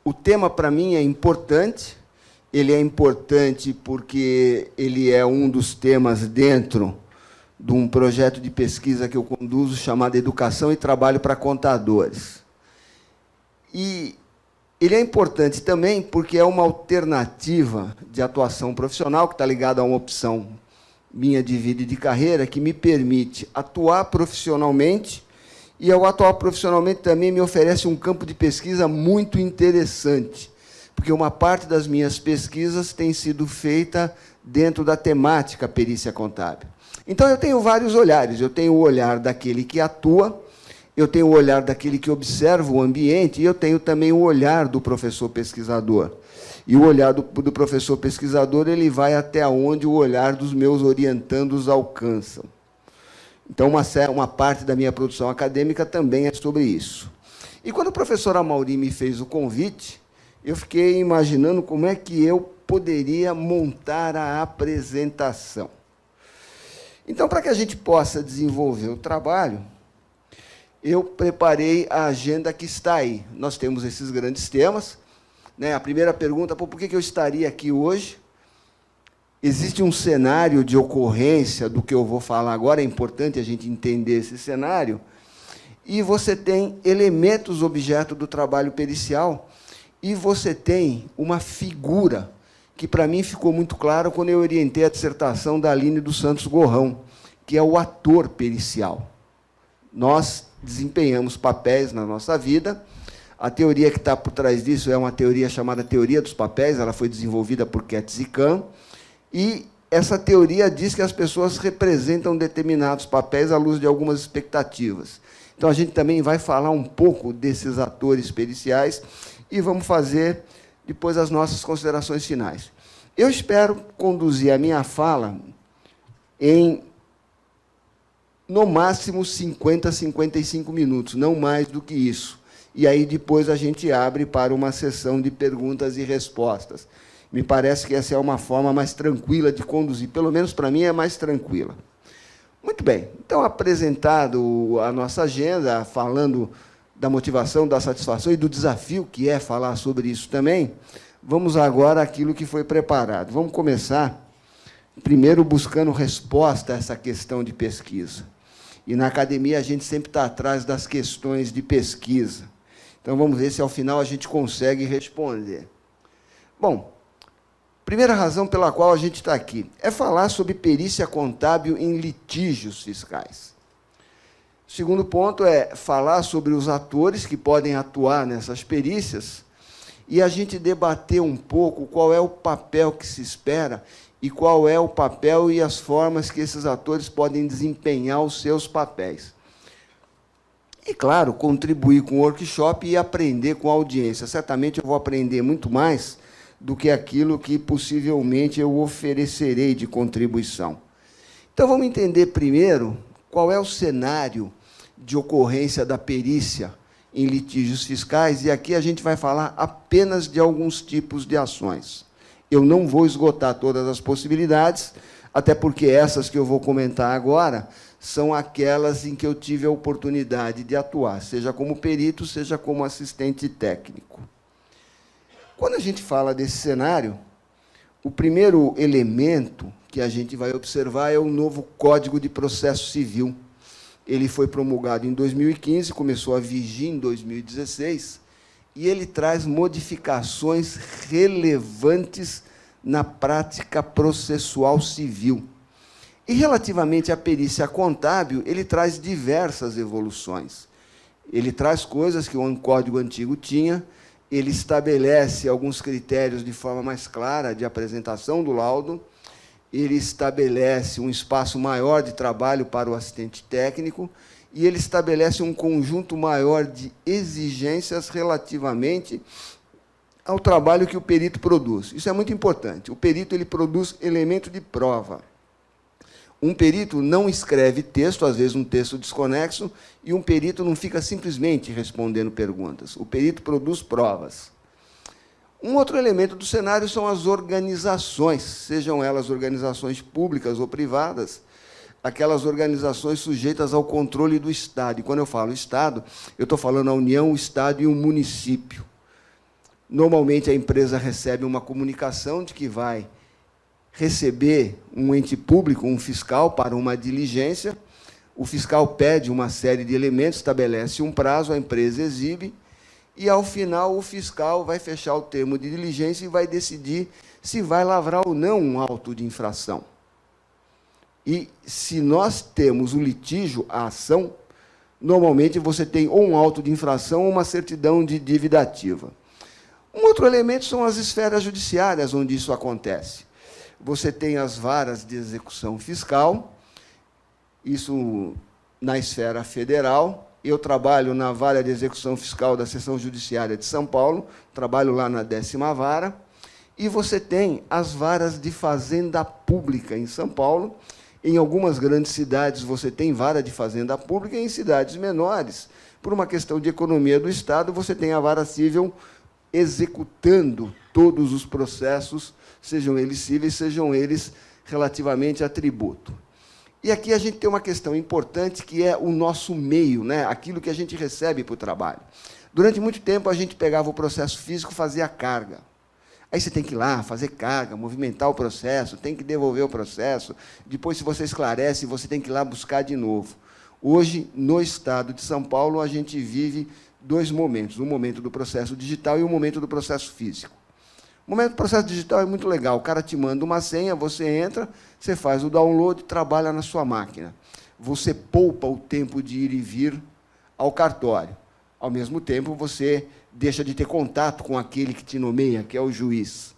O tema, para mim, é importante. Ele é importante porque ele é um dos temas dentro de um projeto de pesquisa que eu conduzo, chamado Educação e Trabalho para Contadores. E ele é importante também porque é uma alternativa de atuação profissional, que está ligada a uma opção minha de vida e de carreira, que me permite atuar profissionalmente, e, ao atuar profissionalmente, também me oferece um campo de pesquisa muito interessante, porque uma parte das minhas pesquisas tem sido feita dentro da temática perícia contábil. Então, eu tenho vários olhares. Eu tenho o olhar daquele que atua, eu tenho o olhar daquele que observa o ambiente, e eu tenho também o olhar do professor pesquisador. E o olhar do professor pesquisador ele vai até onde o olhar dos meus orientandos alcançam. Então, uma parte da minha produção acadêmica também é sobre isso. E quando o professor Amauri me fez o convite, eu fiquei imaginando como é que eu poderia montar a apresentação. Então, para que a gente possa desenvolver o trabalho, eu preparei a agenda que está aí. Nós temos esses grandes temas. Né? A primeira pergunta, por que eu estaria aqui hoje? Existe um cenário de ocorrência do que eu vou falar agora, é importante a gente entender esse cenário, e você tem elementos objeto do trabalho pericial, e você tem uma figura que, para mim, ficou muito claro quando eu orientei a dissertação da Aline dos Santos Gorrão, que é o ator pericial. Nós desempenhamos papéis na nossa vida. A teoria que está por trás disso é uma teoria chamada Teoria dos Papéis, ela foi desenvolvida por Ketz e Kahn, e essa teoria diz que as pessoas representam determinados papéis à luz de algumas expectativas. Então, a gente também vai falar um pouco desses atores periciais e vamos fazer depois as nossas considerações finais. Eu espero conduzir a minha fala em, no máximo, 50, 55 minutos, não mais do que isso. E aí, depois, a gente abre para uma sessão de perguntas e respostas. Me parece que essa é uma forma mais tranquila de conduzir, pelo menos para mim é mais tranquila. Muito bem, então, apresentado a nossa agenda, falando da motivação, da satisfação e do desafio que é falar sobre isso também, vamos agora àquilo que foi preparado. Vamos começar, primeiro, buscando resposta a essa questão de pesquisa. E, na academia, a gente sempre está atrás das questões de pesquisa. Então, vamos ver se, ao final, a gente consegue responder. Bom, primeira razão pela qual a gente está aqui é falar sobre perícia contábil em litígios fiscais. O segundo ponto é falar sobre os atores que podem atuar nessas perícias e a gente debater um pouco qual é o papel que se espera e qual é o papel e as formas que esses atores podem desempenhar os seus papéis. E, claro, contribuir com o workshop e aprender com a audiência. Certamente eu vou aprender muito mais do que aquilo que possivelmente eu oferecerei de contribuição. Então, vamos entender primeiro qual é o cenário de ocorrência da perícia em litígios fiscais, e aqui a gente vai falar apenas de alguns tipos de ações. Eu não vou esgotar todas as possibilidades, até porque essas que eu vou comentar agora são aquelas em que eu tive a oportunidade de atuar, seja como perito, seja como assistente técnico. Quando a gente fala desse cenário, o primeiro elemento que a gente vai observar é o novo Código de Processo Civil. Ele foi promulgado em 2015, começou a vigir em 2016, e ele traz modificações relevantes na prática processual civil. E, relativamente à perícia contábil, ele traz diversas evoluções. Ele traz coisas que o código antigo tinha, ele estabelece alguns critérios de forma mais clara de apresentação do laudo, ele estabelece um espaço maior de trabalho para o assistente técnico e ele estabelece um conjunto maior de exigências relativamente ao trabalho que o perito produz. Isso é muito importante. O perito ele produz elemento de prova. Um perito não escreve texto, às vezes um texto desconexo, e um perito não fica simplesmente respondendo perguntas. O perito produz provas. Um outro elemento do cenário são as organizações, sejam elas organizações públicas ou privadas, aquelas organizações sujeitas ao controle do Estado. E, quando eu falo Estado, eu estou falando a União, o Estado e o município. Normalmente, a empresa recebe uma comunicação de que vai receber um ente público, um fiscal, para uma diligência. O fiscal pede uma série de elementos, estabelece um prazo, a empresa exibe, e, ao final, o fiscal vai fechar o termo de diligência e vai decidir se vai lavrar ou não um auto de infração. E, se nós temos o litígio, a ação, normalmente você tem ou um auto de infração ou uma certidão de dívida ativa. Um outro elemento são as esferas judiciárias, onde isso acontece. Você tem as varas de execução fiscal, isso na esfera federal. Eu trabalho na vara de execução fiscal da Seção Judiciária de São Paulo, trabalho lá na 10ª vara, e você tem as varas de fazenda pública em São Paulo. Em algumas grandes cidades você tem vara de fazenda pública, e em cidades menores, por uma questão de economia do Estado, você tem a vara civil executando todos os processos, sejam eles cíveis, sejam eles relativamente a tributo. E aqui a gente tem uma questão importante, que é o nosso meio, né? Aquilo que a gente recebe para o trabalho. Durante muito tempo, a gente pegava o processo físico e fazia a carga. Aí você tem que ir lá, fazer carga, movimentar o processo, tem que devolver o processo. Depois, se você esclarece, você tem que ir lá buscar de novo. Hoje, no Estado de São Paulo, a gente vive dois momentos, o momento do processo digital e o momento do processo físico. O momento do processo digital é muito legal. O cara te manda uma senha, você entra, você faz o download, trabalha na sua máquina. Você poupa o tempo de ir e vir ao cartório. Ao mesmo tempo, você deixa de ter contato com aquele que te nomeia, que é o juiz.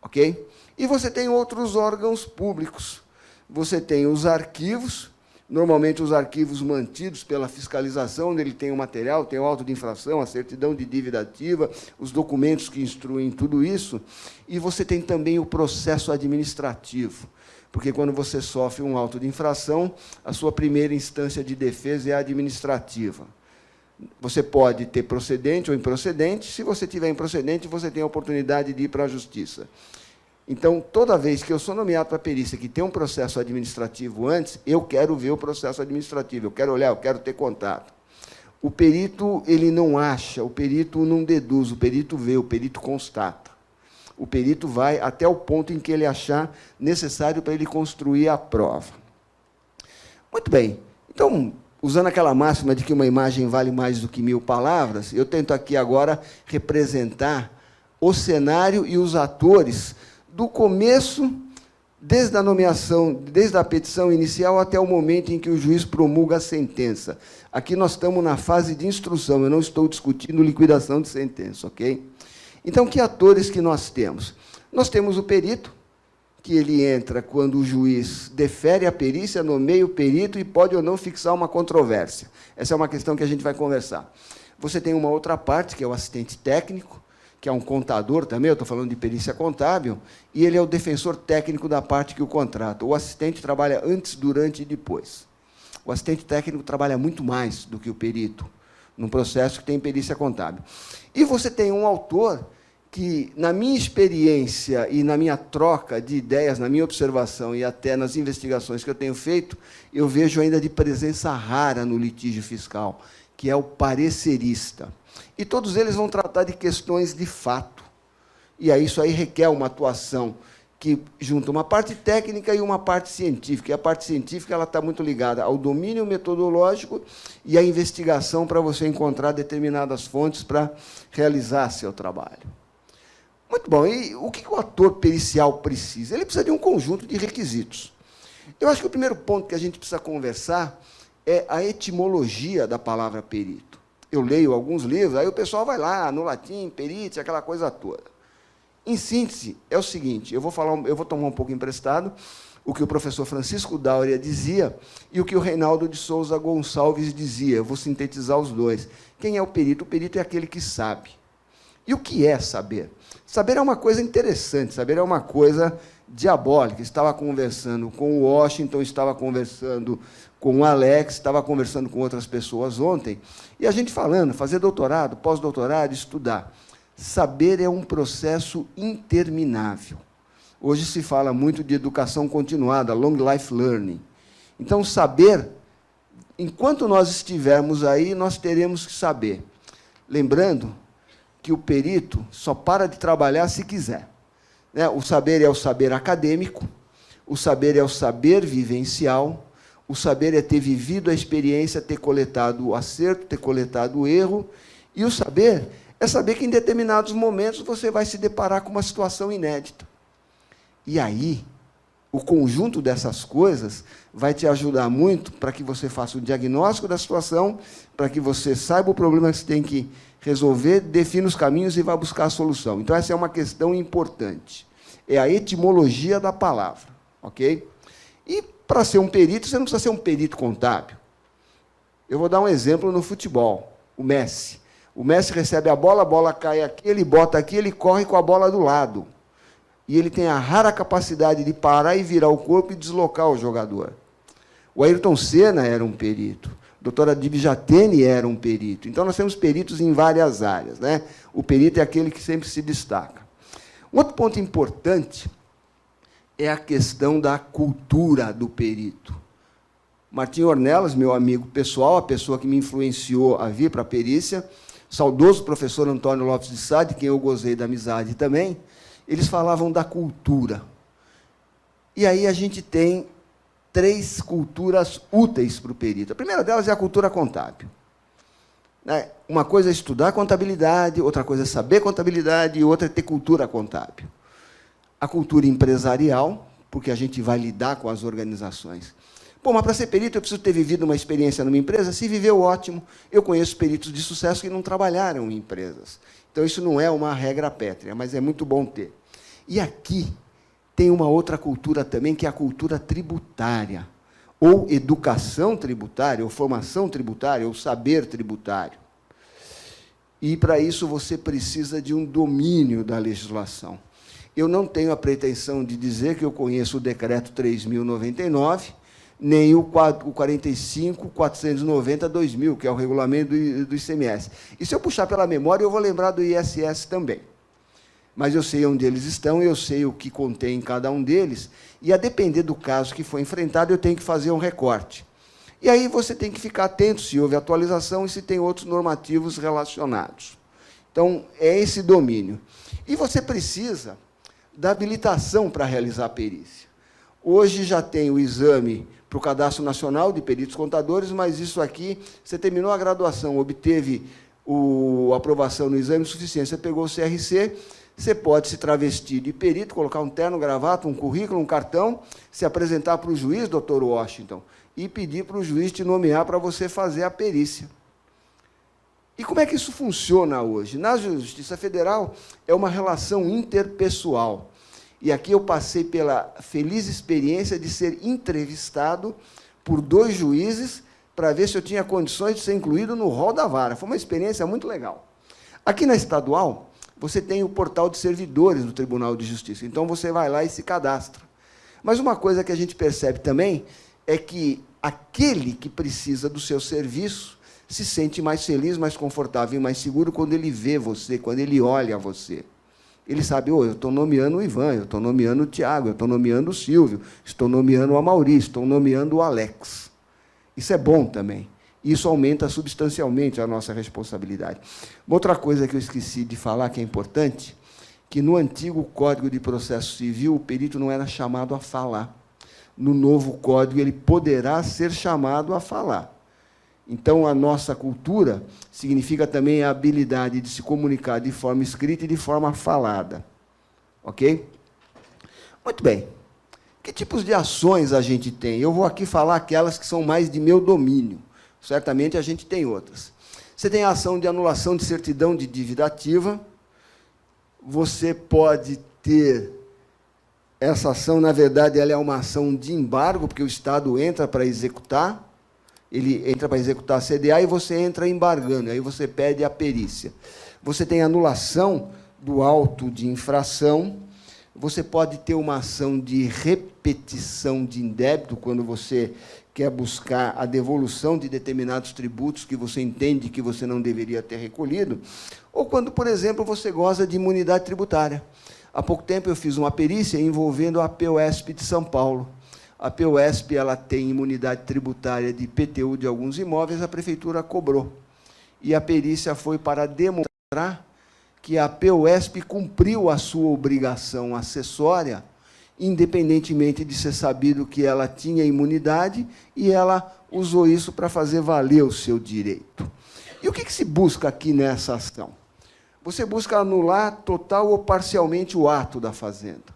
Ok? E você tem outros órgãos públicos. Você tem os arquivos, normalmente os arquivos mantidos pela fiscalização, onde ele tem o material, tem o auto de infração, a certidão de dívida ativa, os documentos que instruem tudo isso, e você tem também o processo administrativo, porque, quando você sofre um auto de infração, a sua primeira instância de defesa é a administrativa. Você pode ter procedente ou improcedente. Se você tiver improcedente, você tem a oportunidade de ir para a justiça. Então, toda vez que eu sou nomeado para a perícia que tem um processo administrativo antes, eu quero ver o processo administrativo, eu quero olhar, eu quero ter contato. O perito, ele não acha, o perito não deduz, o perito vê, o perito constata. O perito vai até o ponto em que ele achar necessário para ele construir a prova. Muito bem. Então, usando aquela máxima de que uma imagem vale mais do que 1000 palavras, eu tento aqui agora representar o cenário e os atores do começo, desde a nomeação, desde a petição inicial até o momento em que o juiz promulga a sentença. Aqui nós estamos na fase de instrução, eu não estou discutindo liquidação de sentença, ok? Então, que atores que nós temos? Nós temos o perito, que ele entra quando o juiz defere a perícia, nomeia o perito e pode ou não fixar uma controvérsia. Essa é uma questão que a gente vai conversar. Você tem uma outra parte, que é o assistente técnico, que é um contador também, eu estou falando de perícia contábil, e ele é o defensor técnico da parte que o contrata. O assistente trabalha antes, durante e depois. O assistente técnico trabalha muito mais do que o perito, num processo que tem perícia contábil. E você tem um autor que, na minha experiência e na minha troca de ideias, na minha observação e até nas investigações que eu tenho feito, eu vejo ainda de presença rara no litígio fiscal, que é o parecerista. E todos eles vão tratar de questões de fato. E aí, isso aí requer uma atuação que junta uma parte técnica e uma parte científica. E a parte científica está muito ligada ao domínio metodológico e à investigação para você encontrar determinadas fontes para realizar seu trabalho. Muito bom. E o que o ator pericial precisa? Ele precisa de um conjunto de requisitos. Eu acho que o primeiro ponto que a gente precisa conversar é a etimologia da palavra perito. Eu leio alguns livros, aí o pessoal vai lá, no latim, perite, aquela coisa toda. Em síntese, é o seguinte, eu vou tomar um pouco emprestado o que o professor Francisco Dáurea dizia e o que o Reinaldo de Souza Gonçalves dizia. Eu vou sintetizar os dois. Quem é o perito? O perito é aquele que sabe. E o que é saber? Saber é uma coisa interessante, saber é uma coisa diabólica. Estava conversando com o Washington, estava conversando com o Alex, estava conversando com outras pessoas ontem, e a gente falando, fazer doutorado, pós-doutorado, estudar. Saber é um processo interminável. Hoje se fala muito de educação continuada, long life learning. Então, saber, enquanto nós estivermos aí, nós teremos que saber. Lembrando que o perito só para de trabalhar se quiser. Né? O saber é o saber acadêmico, o saber é o saber vivencial, o saber é ter vivido a experiência, ter coletado o acerto, ter coletado o erro, e o saber é saber que, em determinados momentos, você vai se deparar com uma situação inédita. E aí, o conjunto dessas coisas vai te ajudar muito para que você faça o diagnóstico da situação, para que você saiba o problema que você tem que resolver, defina os caminhos e vá buscar a solução. Então, essa é uma questão importante. É a etimologia da palavra, ok? E, para ser um perito, você não precisa ser um perito contábil. Eu vou dar um exemplo no futebol. O Messi. O Messi recebe a bola cai aqui, ele bota aqui, ele corre com a bola do lado. E ele tem a rara capacidade de parar e virar o corpo e deslocar o jogador. O Ayrton Senna era um perito. A doutora Adib Jatene era um perito. Então, nós temos peritos em várias áreas, né? O perito é aquele que sempre se destaca. Um outro ponto importante é a questão da cultura do perito. Martim Ornelas, meu amigo pessoal, a pessoa que me influenciou a vir para a perícia, saudoso professor Antônio Lopes de Sá, de quem eu gozei da amizade também, eles falavam da cultura. E aí a gente tem 3 culturas úteis para o perito. A primeira delas é a cultura contábil. Uma coisa é estudar contabilidade, outra coisa é saber contabilidade e outra é ter cultura contábil. A cultura empresarial, porque a gente vai lidar com as organizações. Pô, mas para ser perito eu preciso ter vivido uma experiência numa empresa? Se viveu, ótimo. Eu conheço peritos de sucesso que não trabalharam em empresas. Então, isso não é uma regra pétrea, mas é muito bom ter. E aqui tem uma outra cultura também, que é a cultura tributária, ou educação tributária, ou formação tributária, ou saber tributário. E, para isso, você precisa de um domínio da legislação. Eu não tenho a pretensão de dizer que eu conheço o Decreto 3.099, nem o 45.490/2000, que é o regulamento do ICMS. E, se eu puxar pela memória, eu vou lembrar do ISS também. Mas eu sei onde eles estão, eu sei o que contém cada um deles, e, a depender do caso que for enfrentado, eu tenho que fazer um recorte. E aí você tem que ficar atento se houve atualização e se tem outros normativos relacionados. Então, é esse domínio. E você precisa da habilitação para realizar a perícia. Hoje já tem o exame para o Cadastro Nacional de Peritos Contadores, mas isso aqui, você terminou a graduação, obteve a aprovação no exame de suficiência, pegou o CRC, você pode se travestir de perito, colocar um terno, gravata, um currículo, um cartão, se apresentar para o juiz, doutor Washington, e pedir para o juiz te nomear para você fazer a perícia. E como é que isso funciona hoje? Na Justiça Federal, é uma relação interpessoal. E aqui eu passei pela feliz experiência de ser entrevistado por 2 juízes para ver se eu tinha condições de ser incluído no rol da vara. Foi uma experiência muito legal. Aqui na estadual, você tem o portal de servidores do Tribunal de Justiça. Então, você vai lá e se cadastra. Mas uma coisa que a gente percebe também é que aquele que precisa do seu serviço se sente mais feliz, mais confortável e mais seguro quando ele vê você, quando ele olha você. Ele sabe, eu estou nomeando o Ivan, eu estou nomeando o Tiago, eu estou nomeando o Silvio, estou nomeando o Amaury, estou nomeando o Alex. Isso é bom também. Isso aumenta substancialmente a nossa responsabilidade. Uma outra coisa que eu esqueci de falar, que é importante, que no antigo Código de Processo Civil, o perito não era chamado a falar. No novo Código, ele poderá ser chamado a falar. Então, a nossa cultura significa também a habilidade de se comunicar de forma escrita e de forma falada. Ok? Muito bem. Que tipos de ações a gente tem? Eu vou aqui falar aquelas que são mais de meu domínio. Certamente a gente tem outras. Você tem a ação de anulação de certidão de dívida ativa. Você pode ter essa ação, na verdade, ela é uma ação de embargo, porque o Estado entra para executar. Ele entra para executar a CDA e você entra embargando, aí você pede a perícia. Você tem anulação do auto de infração, você pode ter uma ação de repetição de indébito, quando você quer buscar a devolução de determinados tributos que você entende que você não deveria ter recolhido, ou quando, por exemplo, você goza de imunidade tributária. Há pouco tempo eu fiz uma perícia envolvendo a POSP de São Paulo. A POSP ela tem imunidade tributária de IPTU de alguns imóveis, a prefeitura cobrou. E a perícia foi para demonstrar que a POSP cumpriu a sua obrigação acessória, independentemente de ser sabido que ela tinha imunidade, e ela usou isso para fazer valer o seu direito. E o que se busca aqui nessa ação? Você busca anular total ou parcialmente o ato da fazenda.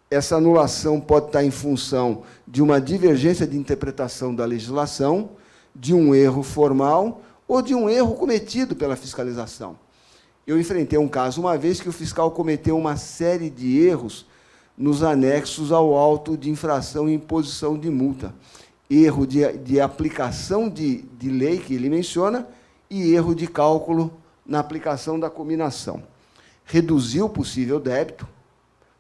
Essa anulação pode estar em função de uma divergência de interpretação da legislação, de um erro formal ou de um erro cometido pela fiscalização. Eu enfrentei um caso uma vez que o fiscal cometeu uma série de erros nos anexos ao auto de infração e imposição de multa. Erro de aplicação de lei, que ele menciona, e erro de cálculo na aplicação da cominação. Reduziu o possível débito.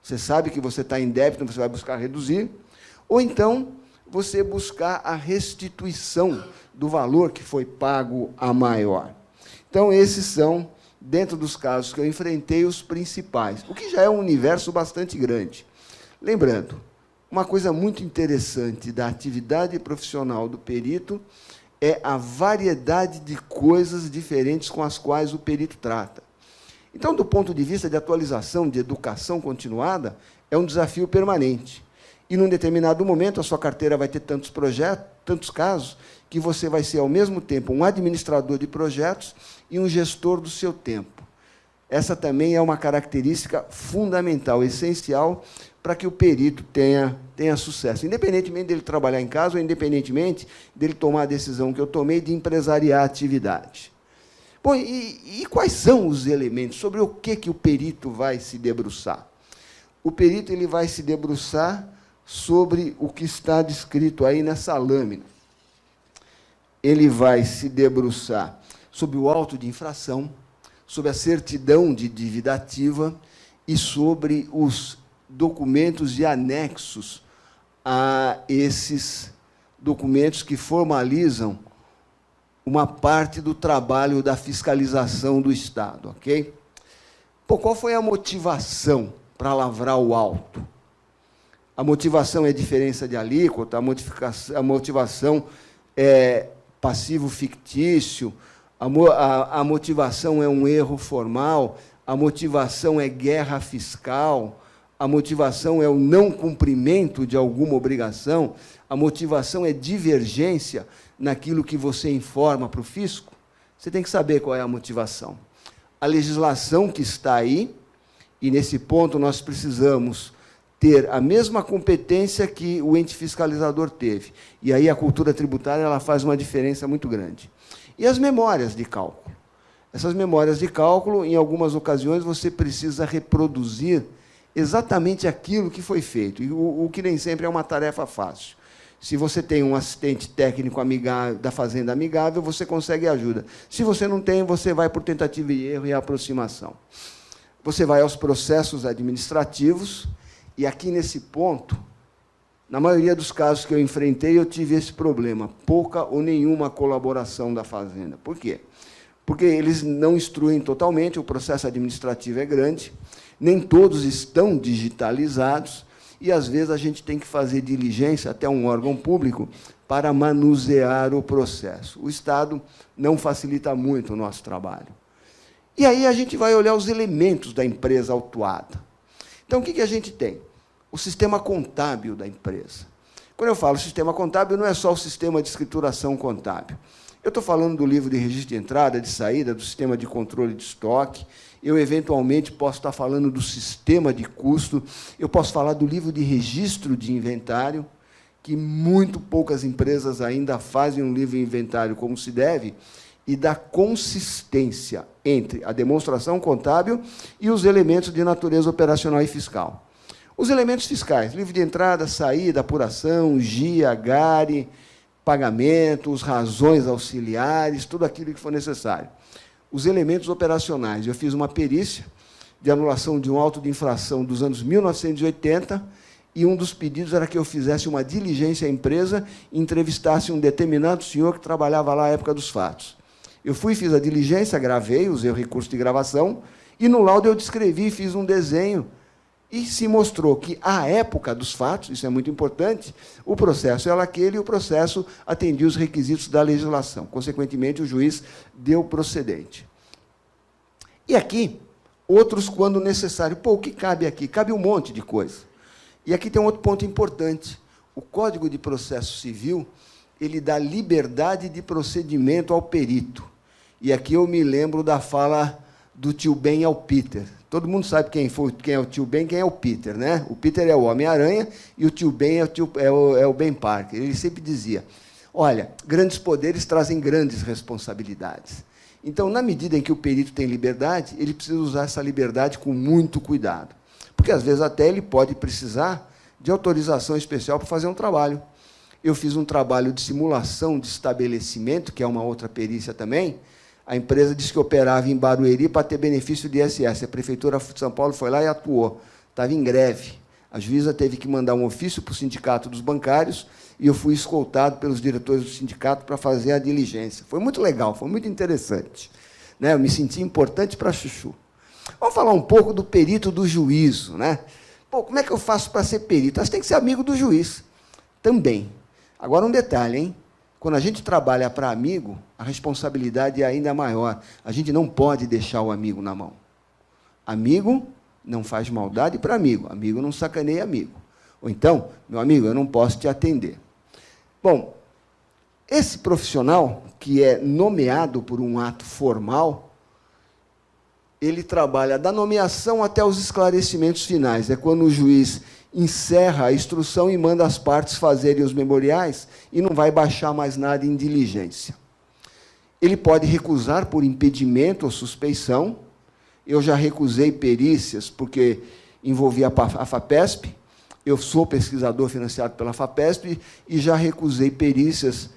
Você sabe que você está em débito, você vai buscar reduzir. Ou então, você buscar a restituição do valor que foi pago a maior. Então, esses são, dentro dos casos que eu enfrentei, os principais, o que já é um universo bastante grande. Lembrando, uma coisa muito interessante da atividade profissional do perito é a variedade de coisas diferentes com as quais o perito trata. Então, do ponto de vista de atualização, de educação continuada, é um desafio permanente. E, num determinado momento, a sua carteira vai ter tantos projetos, tantos casos, que você vai ser, ao mesmo tempo, um administrador de projetos e um gestor do seu tempo. Essa também é uma característica fundamental, essencial, para que o perito tenha sucesso, independentemente dele trabalhar em casa ou independentemente dele tomar a decisão que eu tomei de empresariar a atividade. Bom, e quais são os elementos? Sobre o que o perito vai se debruçar? O perito ele vai se debruçar sobre o que está descrito aí nessa lâmina. Ele vai se debruçar sobre o auto de infração, sobre a certidão de dívida ativa e sobre os documentos e anexos a esses documentos que formalizam uma parte do trabalho da fiscalização do Estado, ok? Pô, qual foi a motivação para lavrar o auto? A motivação é diferença de alíquota, a motivação é passivo fictício, a motivação é um erro formal, a motivação é guerra fiscal, a motivação é o não cumprimento de alguma obrigação, a motivação é divergência naquilo que você informa para o fisco. Você tem que saber qual é a motivação. A legislação que está aí, e nesse ponto nós precisamos ter a mesma competência que o ente fiscalizador teve. E aí a cultura tributária ela faz uma diferença muito grande. E as memórias de cálculo. Essas memórias de cálculo, em algumas ocasiões, você precisa reproduzir exatamente aquilo que foi feito, e o que nem sempre é uma tarefa fácil. Se você tem um assistente técnico amigável, da Fazenda amigável, você consegue ajuda. Se você não tem, você vai por tentativa e erro e aproximação. Você vai aos processos administrativos, e aqui nesse ponto, na maioria dos casos que eu enfrentei, eu tive esse problema, pouca ou nenhuma colaboração da Fazenda. Por quê? Porque eles não instruem totalmente, o processo administrativo é grande, nem todos estão digitalizados, e, às vezes, a gente tem que fazer diligência até um órgão público para manusear o processo. O Estado não facilita muito o nosso trabalho. E aí a gente vai olhar os elementos da empresa autuada. Então, o que a gente tem? O sistema contábil da empresa. Quando eu falo sistema contábil, não é só o sistema de escrituração contábil. Eu estou falando do livro de registro de entrada, de saída, do sistema de controle de estoque. Eu, eventualmente, posso estar falando do sistema de custo. Eu posso falar do livro de registro de inventário, que muito poucas empresas ainda fazem um livro de inventário como se deve, e da consistência entre a demonstração contábil e os elementos de natureza operacional e fiscal. Os elementos fiscais, livro de entrada, saída, apuração, GIA, GARI, pagamentos, razões auxiliares, tudo aquilo que for necessário. Os elementos operacionais. Eu fiz uma perícia de anulação de um auto de infração dos anos 1980, e um dos pedidos era que eu fizesse uma diligência à empresa e entrevistasse um determinado senhor que trabalhava lá à época dos fatos. Eu fui, fiz a diligência, gravei, usei o recurso de gravação, e no laudo eu descrevi, fiz um desenho, e se mostrou que, à época dos fatos, isso é muito importante, o processo era aquele e o processo atendia os requisitos da legislação. Consequentemente, o juiz deu procedente. E aqui, outros quando necessário. Pô, o que cabe aqui? Cabe um monte de coisa. E aqui tem um outro ponto importante. O Código de Processo Civil, ele dá liberdade de procedimento ao perito. E aqui eu me lembro da fala do tio Ben ao Peter. Todo mundo sabe quem é o tio Ben, quem é o Peter, né? O Peter é o Homem-Aranha e o tio Ben é o Ben Parker. Ele sempre dizia, olha, grandes poderes trazem grandes responsabilidades. Então, na medida em que o perito tem liberdade, ele precisa usar essa liberdade com muito cuidado. Porque, às vezes, até ele pode precisar de autorização especial para fazer um trabalho. Eu fiz um trabalho de simulação de estabelecimento, que é uma outra perícia também. A empresa disse que operava em Barueri para ter benefício de ISS. A Prefeitura de São Paulo foi lá e atuou. Estava em greve. A juíza teve que mandar um ofício para o Sindicato dos Bancários e eu fui escoltado pelos diretores do sindicato para fazer a diligência. Foi muito legal, foi muito interessante. Né? Eu me senti importante para chuchu. Vamos falar um pouco do perito do juízo. Né? Pô, como é que eu faço para ser perito? Você tem que ser amigo do juiz. Também. Agora, um detalhe, hein? Quando a gente trabalha para amigo, a responsabilidade é ainda maior. A gente não pode deixar o amigo na mão. Amigo não faz maldade para amigo. Amigo não sacaneia amigo. Ou então, meu amigo, eu não posso te atender. Bom, esse profissional, que é nomeado por um ato formal, ele trabalha da nomeação até os esclarecimentos finais. É quando o juiz encerra a instrução e manda as partes fazerem os memoriais e não vai baixar mais nada em diligência. Ele pode recusar por impedimento ou suspeição. Eu já recusei perícias porque envolvia a FAPESP. Eu sou pesquisador financiado pela FAPESP e já recusei perícias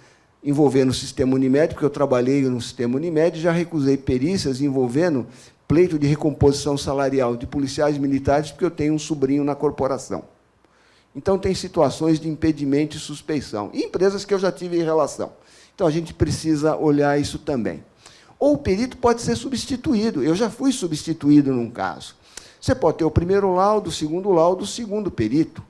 envolvendo o sistema Unimed, porque eu trabalhei no sistema Unimed, já recusei perícias envolvendo pleito de recomposição salarial de policiais militares, porque eu tenho um sobrinho na corporação. Então, tem situações de impedimento e suspeição. E empresas que eu já tive em relação. Então, a gente precisa olhar isso também. Ou o perito pode ser substituído. Eu já fui substituído num caso. Você pode ter o primeiro laudo, o segundo perito.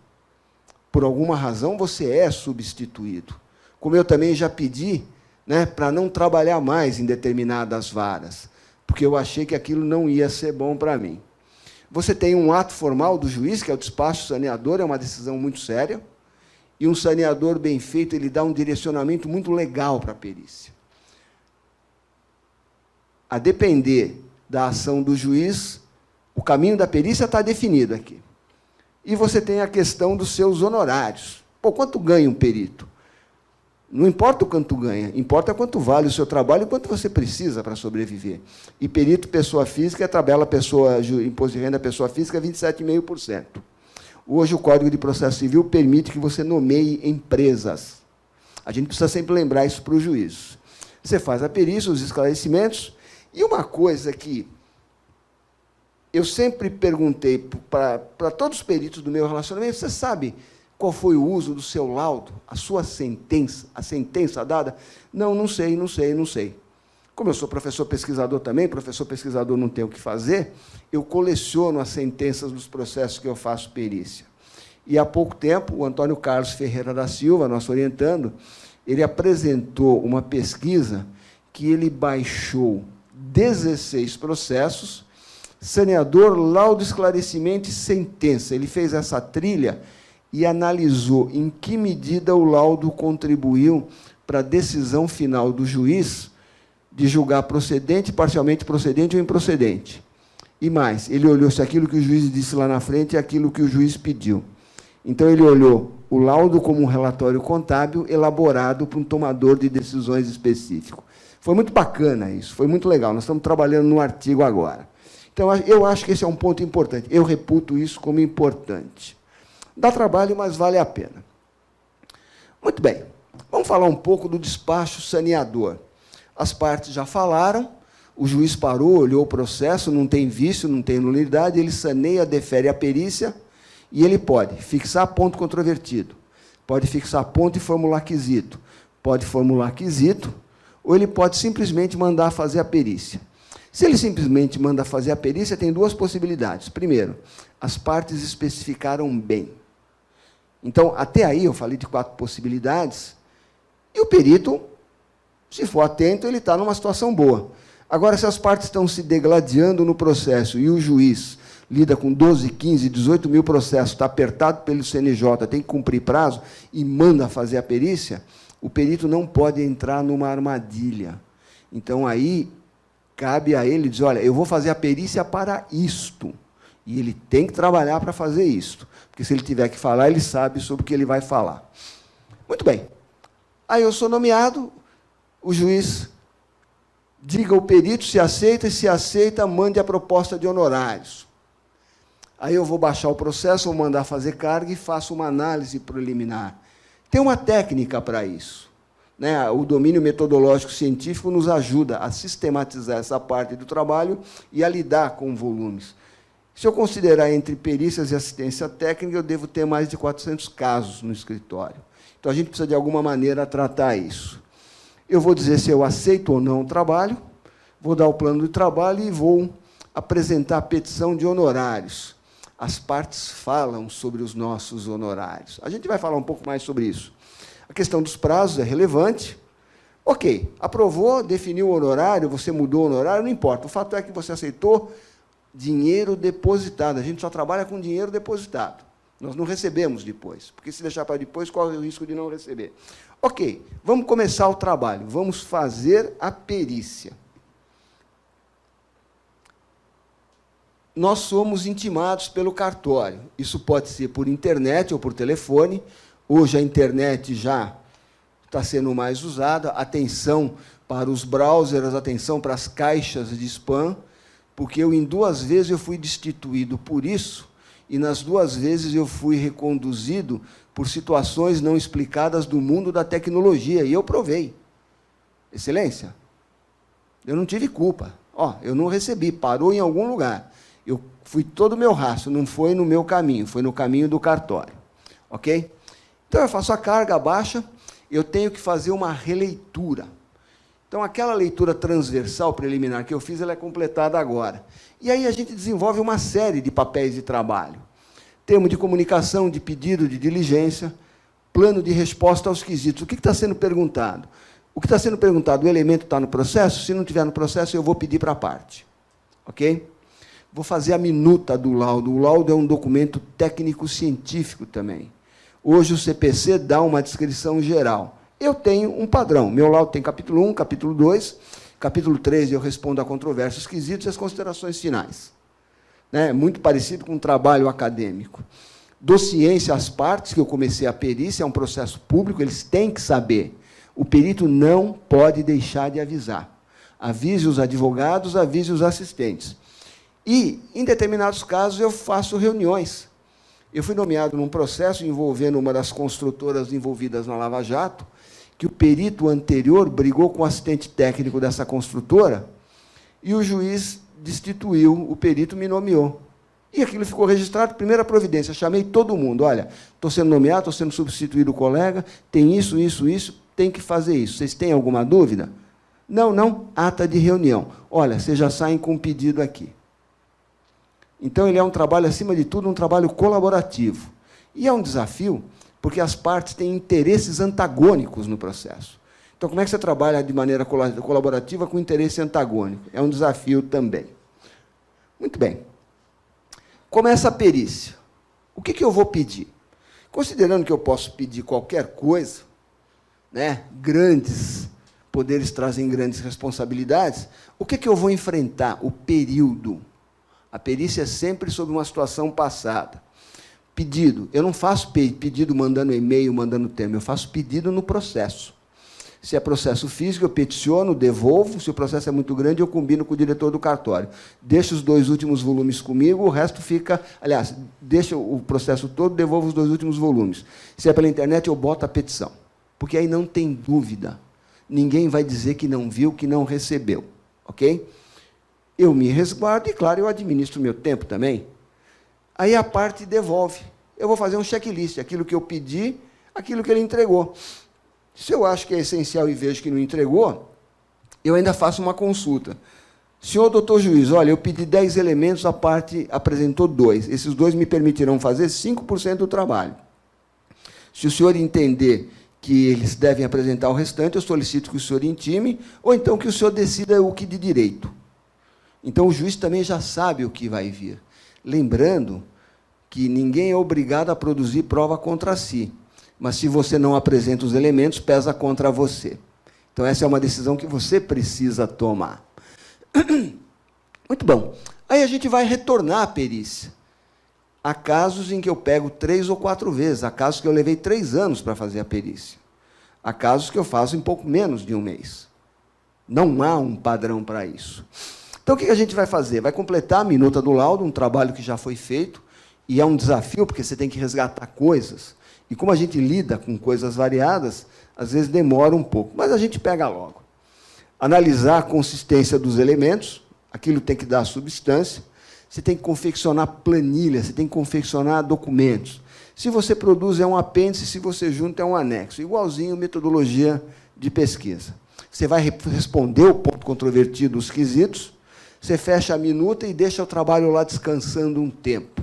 Por alguma razão, você é substituído. Como eu também já pedi, né, para não trabalhar mais em determinadas varas, porque eu achei que aquilo não ia ser bom para mim. Você tem um ato formal do juiz, que é o despacho saneador, é uma decisão muito séria, e um saneador bem feito, ele dá um direcionamento muito legal para a perícia. A depender da ação do juiz, o caminho da perícia está definido aqui. E você tem a questão dos seus honorários. Pô, quanto ganha um perito? Não importa o quanto ganha, importa quanto vale o seu trabalho e quanto você precisa para sobreviver. E perito, pessoa física, a tabela imposto de renda pessoa física, 27,5%. Hoje, o Código de Processo Civil permite que você nomeie empresas. A gente precisa sempre lembrar isso para o juiz. Você faz a perícia, os esclarecimentos, e uma coisa que eu sempre perguntei para todos os peritos do meu relacionamento, você sabe qual foi o uso do seu laudo, a sua sentença, a sentença dada? Não, não sei. Como eu sou professor pesquisador também, professor pesquisador não tem o que fazer, eu coleciono as sentenças dos processos que eu faço perícia. E, há pouco tempo, o Antônio Carlos Ferreira da Silva, nosso orientando, ele apresentou uma pesquisa que ele baixou 16 processos, saneador, laudo, esclarecimento e sentença. Ele fez essa trilha e analisou em que medida o laudo contribuiu para a decisão final do juiz de julgar procedente, parcialmente procedente ou improcedente. E mais, ele olhou se aquilo que o juiz disse lá na frente é aquilo que o juiz pediu. Então, ele olhou o laudo como um relatório contábil elaborado por um tomador de decisões específico. Foi muito bacana isso, foi muito legal. Nós estamos trabalhando no artigo agora. Então, eu acho que esse é um ponto importante. Eu reputo isso como importante. Dá trabalho, mas vale a pena. Muito bem. Vamos falar um pouco do despacho saneador. As partes já falaram, o juiz parou, olhou o processo, não tem vício, não tem nulidade, ele saneia, defere a perícia, e ele pode fixar ponto controvertido, pode fixar ponto e formular quesito, pode formular quesito, ou ele pode simplesmente mandar fazer a perícia. Se ele simplesmente manda fazer a perícia, tem duas possibilidades. Primeiro, as partes especificaram bem. Então, até aí, eu falei de 4 possibilidades, e o perito, se for atento, ele está numa situação boa. Agora, se as partes estão se degladiando no processo e o juiz lida com 12, 15, 18 mil processos, está apertado pelo CNJ, tem que cumprir prazo e manda fazer a perícia, o perito não pode entrar numa armadilha. Então, aí, cabe a ele dizer, olha, eu vou fazer a perícia para isto. E ele tem que trabalhar para fazer isto. Porque, se ele tiver que falar, ele sabe sobre o que ele vai falar. Muito bem. Aí eu sou nomeado, o juiz diga ao perito se aceita, e se aceita, mande a proposta de honorários. Aí eu vou baixar o processo, vou mandar fazer carga e faço uma análise preliminar. Tem uma técnica para isso, né? O domínio metodológico científico nos ajuda a sistematizar essa parte do trabalho e a lidar com volumes. Se eu considerar entre perícias e assistência técnica, eu devo ter mais de 400 casos no escritório. Então, a gente precisa, de alguma maneira, tratar isso. Eu vou dizer se eu aceito ou não o trabalho, vou dar o plano de trabalho e vou apresentar a petição de honorários. As partes falam sobre os nossos honorários. A gente vai falar um pouco mais sobre isso. A questão dos prazos é relevante. Ok, aprovou, definiu o honorário, você mudou o honorário, não importa. O fato é que você aceitou dinheiro depositado. A gente só trabalha com dinheiro depositado. Nós não recebemos depois, porque se deixar para depois, corre o risco de não receber. Ok, vamos começar o trabalho, vamos fazer a perícia. Nós somos intimados pelo cartório. Isso pode ser por internet ou por telefone. Hoje a internet já está sendo mais usada. Atenção para os browsers, atenção para as caixas de spam, porque em 2 vezes eu fui destituído por isso, e nas 2 vezes eu fui reconduzido por situações não explicadas do mundo da tecnologia, e eu provei. Excelência, eu não tive culpa. Eu não recebi, parou em algum lugar. Eu fui todo o meu rastro, não foi no meu caminho, foi no caminho do cartório. Ok? Então, eu faço a carga baixa, eu tenho que fazer uma releitura. Então, aquela leitura transversal preliminar que eu fiz, ela é completada agora. E aí a gente desenvolve uma série de papéis de trabalho. Termo de comunicação, de pedido, de diligência, plano de resposta aos quesitos. O que está sendo perguntado? O que está sendo perguntado, o elemento está no processo? Se não estiver no processo, eu vou pedir para a parte. Ok? Vou fazer a minuta do laudo. O laudo é um documento técnico-científico também. Hoje o CPC dá uma descrição geral. Eu tenho um padrão. Meu laudo tem capítulo 1, capítulo 2, capítulo 3 eu respondo a controvérsias, quesitos e as considerações finais. Muito parecido com um trabalho acadêmico. Dou ciência às partes, que eu comecei a perícia, é um processo público, eles têm que saber. O perito não pode deixar de avisar. Avise os advogados, avise os assistentes. E, em determinados casos, eu faço reuniões. Eu fui nomeado num processo envolvendo uma das construtoras envolvidas na Lava Jato, que o perito anterior brigou com o assistente técnico dessa construtora, e o juiz destituiu, o perito me nomeou. E aquilo ficou registrado, primeira providência, chamei todo mundo, olha, estou sendo nomeado, estou sendo substituído o colega, tem isso, isso, isso, tem que fazer isso. Vocês têm alguma dúvida? Não, não, ata de reunião. Olha, vocês já saem com um pedido aqui. Então, ele é um trabalho, acima de tudo, um trabalho colaborativo. E é um desafio, porque as partes têm interesses antagônicos no processo. Então, como é que você trabalha de maneira colaborativa com interesse antagônico? É um desafio também. Muito bem. Começa a perícia. O que eu vou pedir? Considerando que eu posso pedir qualquer coisa, grandes poderes trazem grandes responsabilidades, o que eu vou enfrentar? O período. A perícia é sempre sobre uma situação passada. Pedido. Eu não faço pedido mandando e-mail, mandando termo. Eu faço pedido no processo. Se é processo físico, eu peticiono, devolvo. Se o processo é muito grande, eu combino com o diretor do cartório. Deixo os 2 últimos volumes comigo, o resto fica... Aliás, deixo o processo todo, devolvo os 2 últimos volumes. Se é pela internet, eu boto a petição. Porque aí não tem dúvida. Ninguém vai dizer que não viu, que não recebeu. Ok? Eu me resguardo e, claro, eu administro o meu tempo também. Aí a parte devolve. Eu vou fazer um checklist, aquilo que eu pedi, aquilo que ele entregou. Se eu acho que é essencial e vejo que não entregou, eu ainda faço uma consulta. Senhor doutor juiz, olha, eu pedi 10 elementos, a parte apresentou 2. Esses 2 me permitirão fazer 5% do trabalho. Se o senhor entender que eles devem apresentar o restante, eu solicito que o senhor intime, ou então que o senhor decida o que de direito. Então, o juiz também já sabe o que vai vir. Lembrando que ninguém é obrigado a produzir prova contra si, mas, se você não apresenta os elementos, pesa contra você. Então, essa é uma decisão que você precisa tomar. Muito bom. Aí a gente vai retornar à perícia. Há casos em que eu pego 3 ou 4 vezes, há casos que eu levei 3 anos para fazer a perícia. Há casos que eu faço em pouco menos de 1 mês. Não há um padrão para isso. Então, o que a gente vai fazer? Vai completar a minuta do laudo, um trabalho que já foi feito, e é um desafio, porque você tem que resgatar coisas. E como a gente lida com coisas variadas, às vezes demora um pouco, mas a gente pega logo. Analisar a consistência dos elementos, aquilo tem que dar substância, você tem que confeccionar planilhas, você tem que confeccionar documentos. Se você produz, é um apêndice, se você junta, é um anexo. Igualzinho metodologia de pesquisa. Você vai responder o ponto controvertido, os quesitos, você fecha a minuta e deixa o trabalho lá descansando um tempo.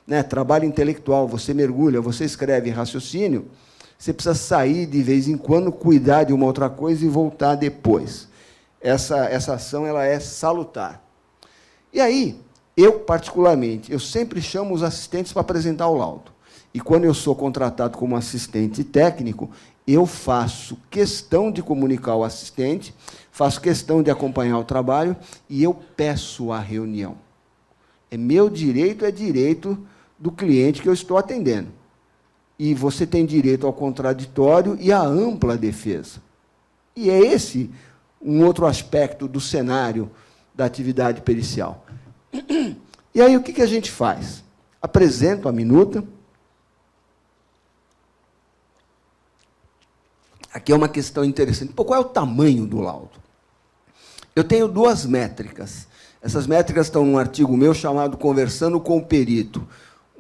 Né? Trabalho intelectual, você mergulha, você escreve raciocínio, você precisa sair de vez em quando, cuidar de uma outra coisa e voltar depois. Essa ação ela é salutar. E aí, eu, particularmente, eu sempre chamo os assistentes para apresentar o laudo. E, quando eu sou contratado como assistente técnico, eu faço questão de comunicar ao assistente, faço questão de acompanhar o trabalho e eu peço a reunião. É meu direito, é direito do cliente que eu estou atendendo. E você tem direito ao contraditório e à ampla defesa. E é esse um outro aspecto do cenário da atividade pericial. E aí, o que a gente faz? Apresento a minuta. Aqui é uma questão interessante. Qual é o tamanho do laudo? Eu tenho 2 métricas. Essas métricas estão num artigo meu chamado Conversando com o Perito,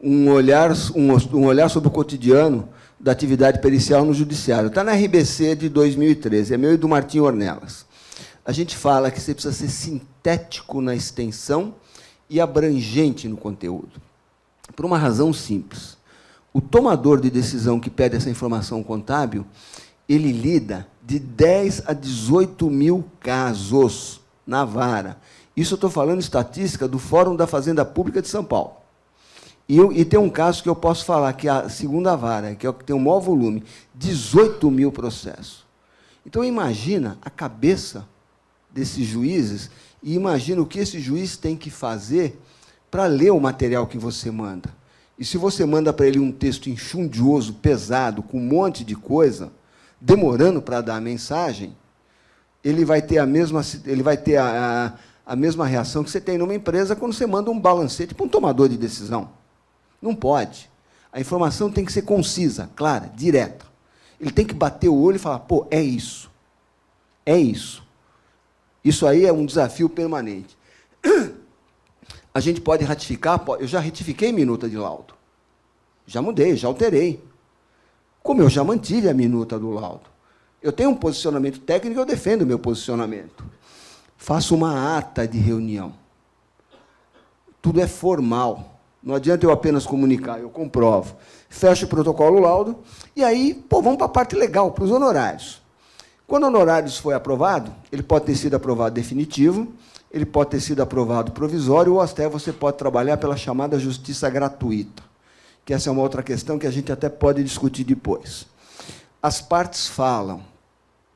um olhar sobre o cotidiano da atividade pericial no judiciário. Está na RBC de 2013, é meu e do Martim Ornelas. A gente fala que você precisa ser sintético na extensão e abrangente no conteúdo. Por uma razão simples. O tomador de decisão que pede essa informação contábil, ele lida de 10 a 18 mil casos na vara. Isso eu estou falando estatística do Fórum da Fazenda Pública de São Paulo. E tem um caso que eu posso falar, que é a segunda vara, que é o que tem o maior volume, 18 mil processos. Então, imagina a cabeça desses juízes e imagina o que esse juiz tem que fazer para ler o material que você manda. E se você manda para ele um texto enxundioso, pesado, com um monte de coisa, demorando para dar a mensagem, ele vai ter a mesma reação que você tem numa empresa quando você manda um balancete para um tomador de decisão. Não pode. A informação tem que ser concisa, clara, direta. Ele tem que bater o olho e falar, pô, é isso. É isso. Isso aí é um desafio permanente. A gente pode ratificar, eu já retifiquei minuta de laudo. Já mudei, já alterei. Como eu já mantive a minuta do laudo. Eu tenho um posicionamento técnico, eu defendo o meu posicionamento. Faço uma ata de reunião. Tudo é formal. Não adianta eu apenas comunicar, eu comprovo. Fecho o protocolo laudo, e aí, pô, vamos para a parte legal, para os honorários. Quando o honorários foi aprovado, ele pode ter sido aprovado definitivo, ele pode ter sido aprovado provisório, ou até você pode trabalhar pela chamada justiça gratuita, que essa é uma outra questão que a gente até pode discutir depois. As partes falam,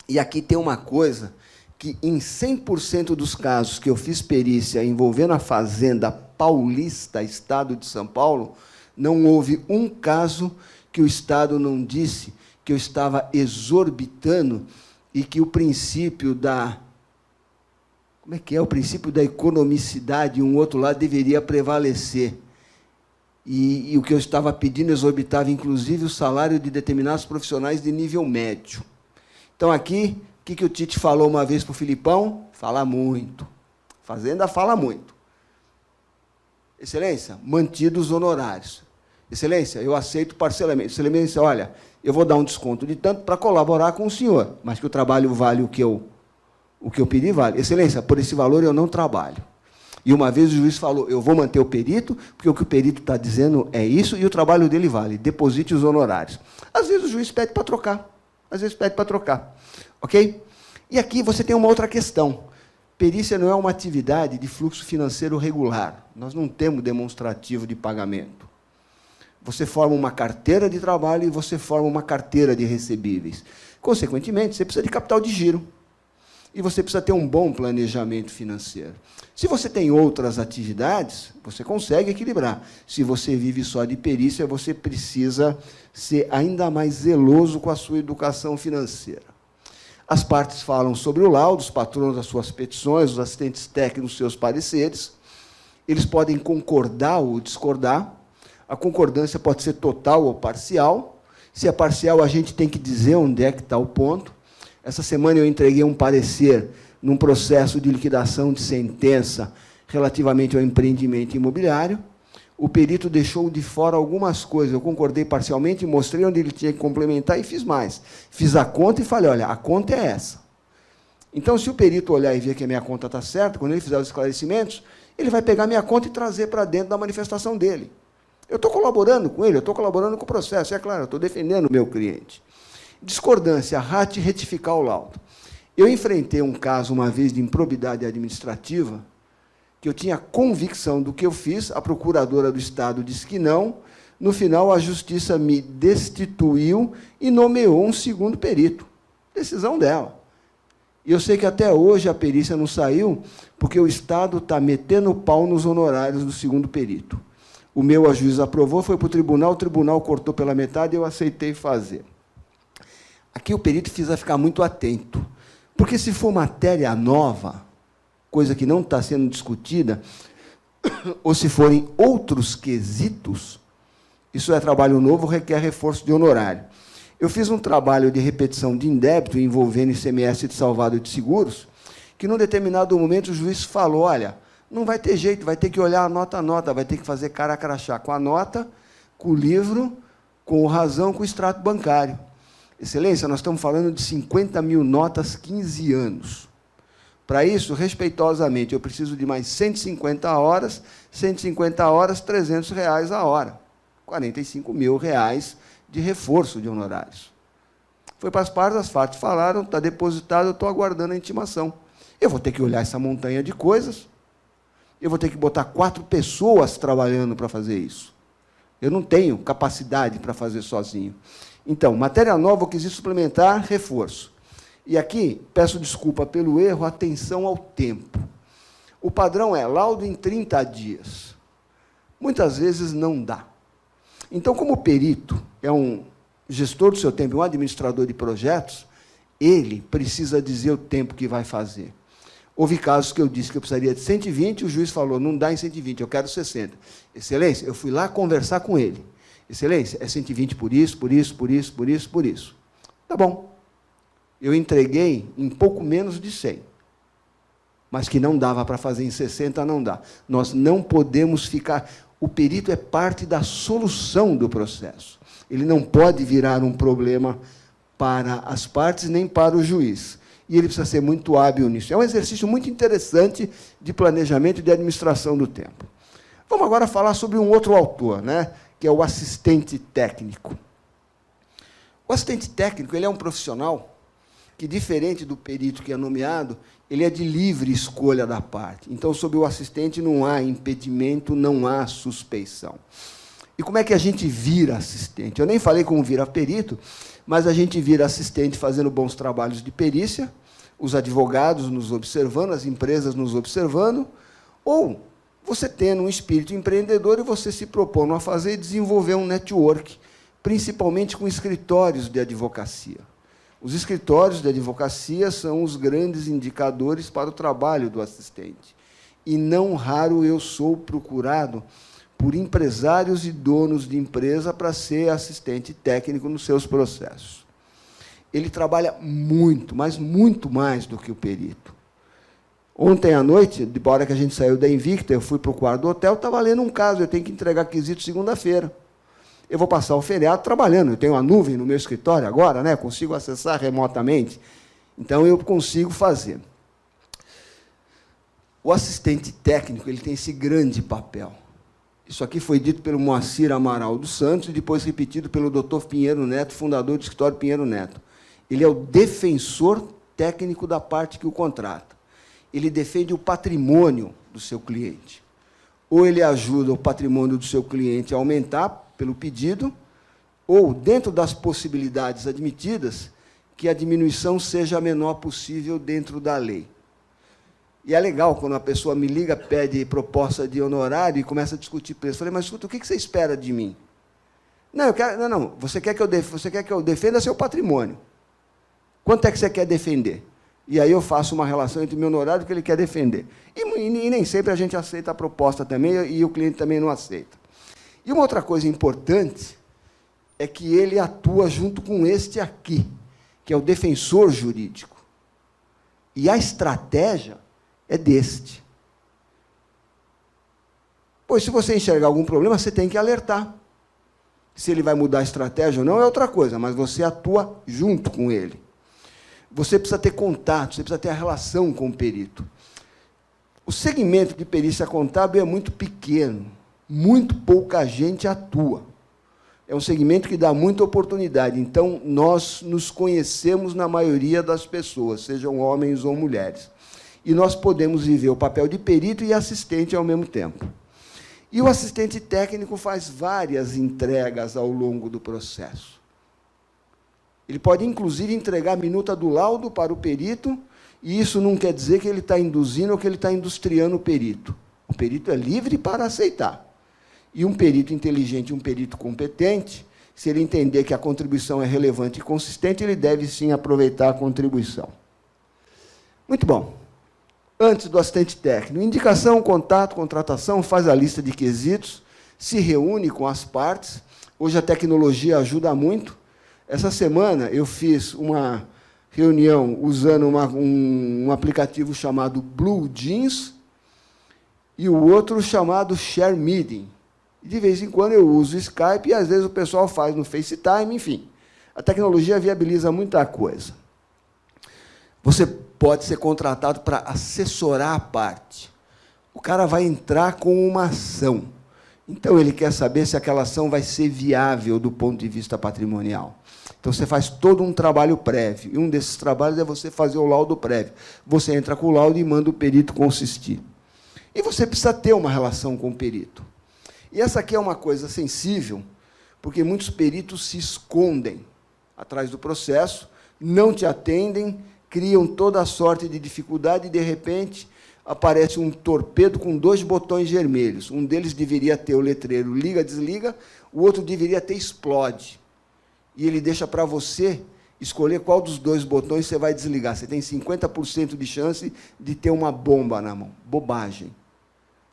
e aqui tem uma coisa que, em 100% dos casos que eu fiz perícia envolvendo a Fazenda Paulista, Estado de São Paulo, não houve um caso que o Estado não disse que eu estava exorbitando e que o princípio da... Como é que é? O princípio da economicidade, um outro lado, deveria prevalecer. E o que eu estava pedindo exorbitava, inclusive, o salário de determinados profissionais de nível médio. Então, aqui, o que o Tite falou uma vez para o Filipão? Fala muito. Fazenda fala muito. Excelência, mantidos os honorários. Excelência, eu aceito parcelamento. Excelência, olha, eu vou dar um desconto de tanto para colaborar com o senhor, mas que o trabalho vale o que eu pedi, vale. Excelência, por esse valor eu não trabalho. E uma vez o juiz falou, eu vou manter o perito, porque o que o perito está dizendo é isso, e o trabalho dele vale, deposite os honorários. Às vezes o juiz pede para trocar. às vezes pede para trocar. Ok? E aqui você tem uma outra questão. Perícia não é uma atividade de fluxo financeiro regular. Nós não temos demonstrativo de pagamento. Você forma uma carteira de trabalho e você forma uma carteira de recebíveis. Consequentemente, você precisa de capital de giro. E você precisa ter um bom planejamento financeiro. Se você tem outras atividades, você consegue equilibrar. Se você vive só de perícia, você precisa ser ainda mais zeloso com a sua educação financeira. As partes falam sobre o laudo, os patronos as suas petições, os assistentes técnicos os seus pareceres. Eles podem concordar ou discordar. A concordância pode ser total ou parcial. Se é parcial, a gente tem que dizer onde é que está o ponto. Essa semana eu entreguei um parecer num processo de liquidação de sentença relativamente ao empreendimento imobiliário. O perito deixou de fora algumas coisas. Eu concordei parcialmente, mostrei onde ele tinha que complementar e fiz mais. Fiz a conta e falei, olha, a conta é essa. Então, se o perito olhar e ver que a minha conta está certa, quando ele fizer os esclarecimentos, ele vai pegar a minha conta e trazer para dentro da manifestação dele. Eu estou colaborando com ele, eu estou colaborando com o processo. É claro, eu estou defendendo o meu cliente. Discordância, retificar o laudo. Eu enfrentei um caso, uma vez, de improbidade administrativa, que eu tinha convicção do que eu fiz, a procuradora do Estado disse que não, no final a Justiça me destituiu e nomeou um segundo perito. Decisão dela. E eu sei que até hoje a perícia não saiu, porque o Estado está metendo o pau nos honorários do segundo perito. O meu, a juíza aprovou, foi para o tribunal cortou pela metade e eu aceitei fazer. Aqui o perito precisa ficar muito atento, porque se for matéria nova, coisa que não está sendo discutida, ou se forem outros quesitos, isso é trabalho novo, requer reforço de honorário. Eu fiz um trabalho de repetição de indébito envolvendo ICMS de salvado de seguros, que, num determinado momento, o juiz falou, olha, não vai ter jeito, vai ter que olhar nota a nota, vai ter que fazer cara a crachá com a nota, com o livro, com o razão, com o extrato bancário. Excelência, nós estamos falando de 50 mil notas, 15 anos. Para isso, respeitosamente, eu preciso de mais 150 horas, 150 horas, R$300 a hora. R$45 mil de reforço de honorários. Foi para as partes falaram, está depositado, eu estou aguardando a intimação. Eu vou ter que olhar essa montanha de coisas, eu vou ter que botar 4 pessoas trabalhando para fazer isso. Eu não tenho capacidade para fazer sozinho. Então, matéria nova, eu quis suplementar, reforço. E aqui, peço desculpa pelo erro, atenção ao tempo. O padrão é laudo em 30 dias. Muitas vezes não dá. Então, como o perito é um gestor do seu tempo, um administrador de projetos, ele precisa dizer o tempo que vai fazer. Houve casos que eu disse que eu precisaria de 120, o juiz falou, não dá em 120, eu quero 60. Excelência, eu fui lá conversar com ele. Excelência, é 120 por isso, por isso, por isso, por isso, por isso. Tá bom. Eu entreguei em pouco menos de 100. Mas que não dava para fazer em 60, não dá. Nós não podemos ficar... O perito é parte da solução do processo. Ele não pode virar um problema para as partes, nem para o juiz. E ele precisa ser muito hábil nisso. É um exercício muito interessante de planejamento e de administração do tempo. Vamos agora falar sobre um outro autor, né, que é o assistente técnico. O assistente técnico ele é um profissional que, diferente do perito que é nomeado, ele é de livre escolha da parte. Então, sobre o assistente não há impedimento, não há suspeição. E como é que a gente vira assistente? Eu nem falei como vira perito, mas a gente vira assistente fazendo bons trabalhos de perícia, os advogados nos observando, as empresas nos observando, ou você tendo um espírito empreendedor e você se propondo a fazer e desenvolver um network, principalmente com escritórios de advocacia. Os escritórios de advocacia são os grandes indicadores para o trabalho do assistente. E, não raro, eu sou procurado por empresários e donos de empresa para ser assistente técnico nos seus processos. Ele trabalha muito, mas muito mais do que o perito. Ontem à noite, de hora que a gente saiu da Invicta, eu fui para o quarto do hotel, estava lendo um caso, eu tenho que entregar quisito segunda-feira. Eu vou passar o feriado trabalhando, eu tenho uma nuvem no meu escritório agora, né? Consigo acessar remotamente, então eu consigo fazer. O assistente técnico ele tem esse grande papel. Isso aqui foi dito pelo Moacir Amaral dos Santos e depois repetido pelo Dr. Pinheiro Neto, fundador do escritório Pinheiro Neto. Ele é o defensor técnico da parte que o contrata. Ele defende o patrimônio do seu cliente. Ou ele ajuda o patrimônio do seu cliente a aumentar pelo pedido, ou, dentro das possibilidades admitidas, que a diminuição seja a menor possível dentro da lei. E é legal quando a pessoa me liga, pede proposta de honorário e começa a discutir preço. Eu falei, mas escuta, o que você espera de mim? Não, eu quero, não, você quer que eu defenda seu patrimônio. Quanto é que você quer defender? E aí eu faço uma relação entre o meu honorário e o que ele quer defender. E nem sempre a gente aceita a proposta também, e o cliente também não aceita. E uma outra coisa importante é que ele atua junto com este aqui, que é o defensor jurídico. E a estratégia é deste. Pois, se você enxergar algum problema, você tem que alertar. Se ele vai mudar a estratégia ou não, é outra coisa, mas você atua junto com ele. Você precisa ter contato, você precisa ter a relação com o perito. O segmento de perícia contábil é muito pequeno, muito pouca gente atua. É um segmento que dá muita oportunidade, então nós nos conhecemos na maioria das pessoas, sejam homens ou mulheres. E nós podemos viver o papel de perito e assistente ao mesmo tempo. E o assistente técnico faz várias entregas ao longo do processo. Ele pode, inclusive, entregar a minuta do laudo para o perito, e isso não quer dizer que ele está induzindo ou que ele está industriando o perito. O perito é livre para aceitar. E um perito inteligente, um perito competente, se ele entender que a contribuição é relevante e consistente, ele deve, sim, aproveitar a contribuição. Muito bom. Antes do assistente técnico, indicação, contato, contratação, faz a lista de quesitos, se reúne com as partes. Hoje a tecnologia ajuda muito. Essa semana eu fiz uma reunião usando um aplicativo chamado Blue Jeans e o outro chamado Share Meeting. De vez em quando eu uso o Skype e, às vezes, o pessoal faz no FaceTime, enfim. A tecnologia viabiliza muita coisa. Você pode ser contratado para assessorar a parte. O cara vai entrar com uma ação. Então, ele quer saber se aquela ação vai ser viável do ponto de vista patrimonial. Então, você faz todo um trabalho prévio. E um desses trabalhos é você fazer o laudo prévio. Você entra com o laudo e manda o perito consistir. E você precisa ter uma relação com o perito. E essa aqui é uma coisa sensível, porque muitos peritos se escondem atrás do processo, não te atendem, criam toda a sorte de dificuldade e, de repente, aparece um torpedo com 2 botões vermelhos. Um deles deveria ter o letreiro liga, desliga, o outro deveria ter explode. E ele deixa para você escolher qual dos 2 botões você vai desligar. Você tem 50% de chance de ter uma bomba na mão. Bobagem.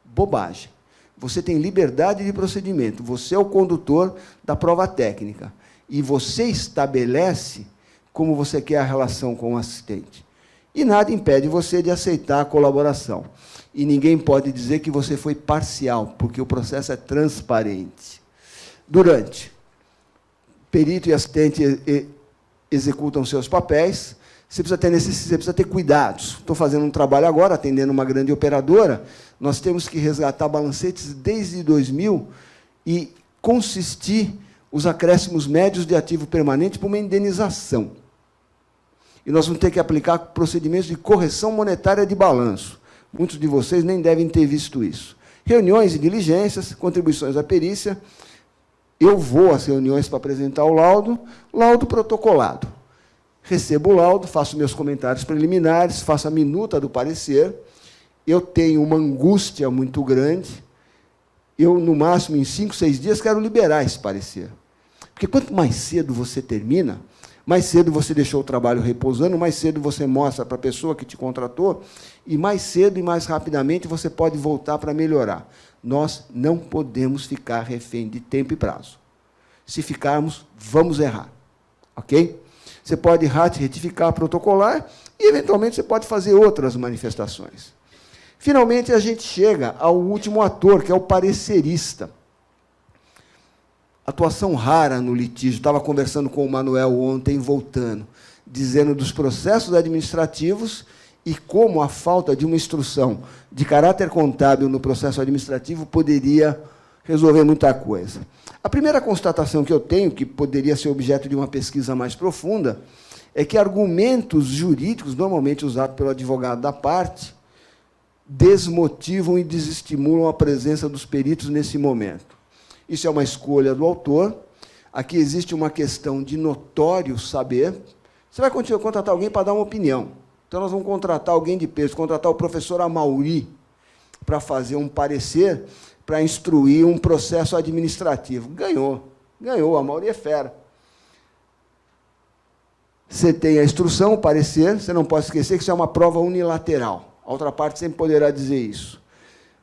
Bobagem. Você tem liberdade de procedimento. Você é o condutor da prova técnica. E você estabelece como você quer a relação com o assistente. E nada impede você de aceitar a colaboração. E ninguém pode dizer que você foi parcial, porque o processo é transparente. Durante, perito e assistente executam seus papéis, você precisa ter cuidados. Estou fazendo um trabalho agora, atendendo uma grande operadora, nós temos que resgatar balancetes desde 2000 e consistir os acréscimos médios de ativo permanente para uma indenização. E nós vamos ter que aplicar procedimentos de correção monetária de balanço. Muitos de vocês nem devem ter visto isso. Reuniões e diligências, contribuições à perícia. Eu vou às reuniões para apresentar o laudo protocolado. Recebo o laudo, faço meus comentários preliminares, faço a minuta do parecer. Eu tenho uma angústia muito grande. Eu, no máximo, em 5, 6 dias, quero liberar esse parecer. Porque quanto mais cedo você termina, mais cedo você deixou o trabalho repousando, mais cedo você mostra para a pessoa que te contratou, e mais cedo e mais rapidamente você pode voltar para melhorar. Nós não podemos ficar refém de tempo e prazo. Se ficarmos, vamos errar. Ok? Você pode retificar, protocolar, e, eventualmente, você pode fazer outras manifestações. Finalmente, a gente chega ao último ator, que é o parecerista. Atuação rara no litígio. Estava conversando com o Manuel ontem, voltando, dizendo dos processos administrativos e como a falta de uma instrução de caráter contábil no processo administrativo poderia resolver muita coisa. A primeira constatação que eu tenho, que poderia ser objeto de uma pesquisa mais profunda, é que argumentos jurídicos, normalmente usados pelo advogado da parte, desmotivam e desestimulam a presença dos peritos nesse momento. Isso é uma escolha do autor. Aqui existe uma questão de notório saber. Você vai contratar alguém para dar uma opinião. Então, nós vamos contratar alguém de peso, contratar o professor Amauri para fazer um parecer, para instruir um processo administrativo. Ganhou. Ganhou, a Amauri é fera. Você tem a instrução, o parecer, você não pode esquecer que isso é uma prova unilateral. A outra parte sempre poderá dizer isso.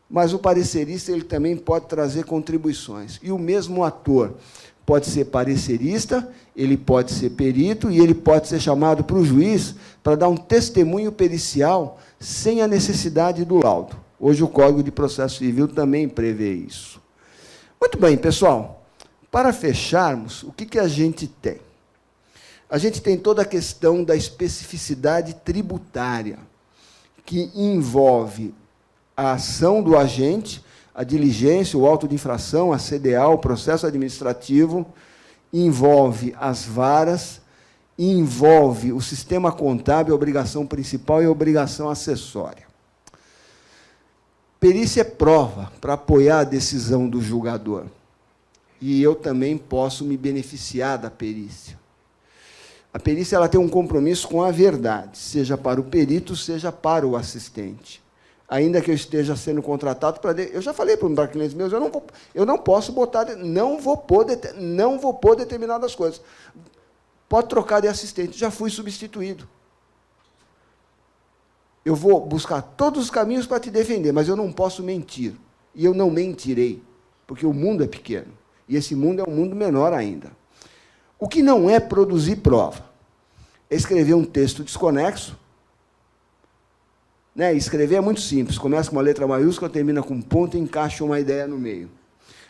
Mas o parecerista ele também pode trazer contribuições. E o mesmo ator pode ser parecerista, ele pode ser perito e ele pode ser chamado para o juiz para dar um testemunho pericial sem a necessidade do laudo. Hoje o Código de Processo Civil também prevê isso. Muito bem, pessoal. Para fecharmos, o que a gente tem? A gente tem toda a questão da especificidade tributária, que envolve a ação do agente, a diligência, o auto de infração, a CDA, o processo administrativo, envolve as varas, envolve o sistema contábil, a obrigação principal e a obrigação acessória. Perícia é prova para apoiar a decisão do julgador. E eu também posso me beneficiar da perícia. A perícia ela tem um compromisso com a verdade, seja para o perito, seja para o assistente. Ainda que eu esteja sendo contratado para... Eu já falei para os clientes meus, eu não posso botar... Não vou pôr determinadas coisas. Pode trocar de assistente, já fui substituído. Eu vou buscar todos os caminhos para te defender, mas eu não posso mentir. E eu não mentirei, porque o mundo é pequeno. E esse mundo é um mundo menor ainda. O que não é produzir prova? É escrever um texto desconexo. Né? Escrever é muito simples. Começa com uma letra maiúscula, termina com um ponto e encaixa uma ideia no meio.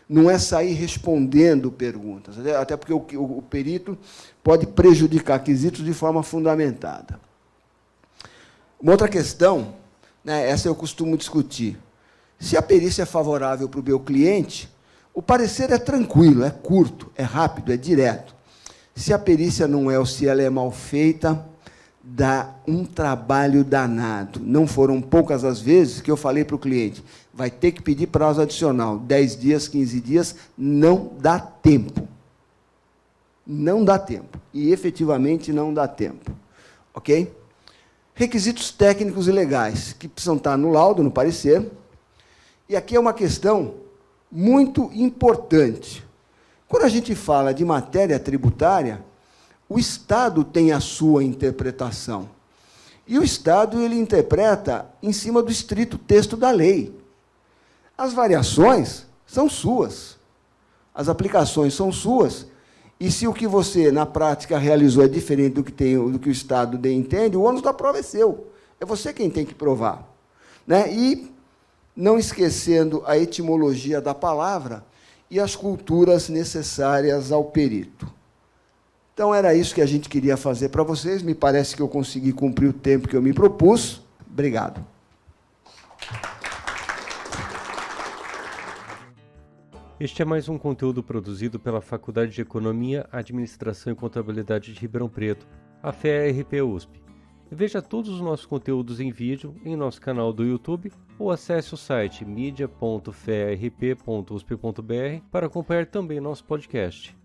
Não é sair respondendo perguntas, até porque o perito pode prejudicar quesitos de forma fundamentada. Uma outra questão, né, essa eu costumo discutir. Se a perícia é favorável para o meu cliente, o parecer é tranquilo, é curto, é rápido, é direto. Se a perícia não é ou se ela é mal feita, dá um trabalho danado. Não foram poucas as vezes que eu falei para o cliente, vai ter que pedir prazo adicional, 10 dias, 15 dias, não dá tempo. Não dá tempo. E, efetivamente, não dá tempo. Ok? Requisitos técnicos e legais, que precisam estar no laudo, no parecer. E aqui é uma questão muito importante. Quando a gente fala de matéria tributária, o Estado tem a sua interpretação. E o Estado ele interpreta em cima do estrito texto da lei. As variações são suas. As aplicações são suas. E se o que você, na prática, realizou é diferente do que o Estado entende, o ônus da prova é seu. É você quem tem que provar. Né? E, não esquecendo a etimologia da palavra e as culturas necessárias ao perito. Então, era isso que a gente queria fazer para vocês. Me parece que eu consegui cumprir o tempo que eu me propus. Obrigado. Este é mais um conteúdo produzido pela Faculdade de Economia, Administração e Contabilidade de Ribeirão Preto, a FEA-RP USP. Veja todos os nossos conteúdos em vídeo em nosso canal do YouTube ou acesse o site media.fearp.usp.br para acompanhar também nosso podcast.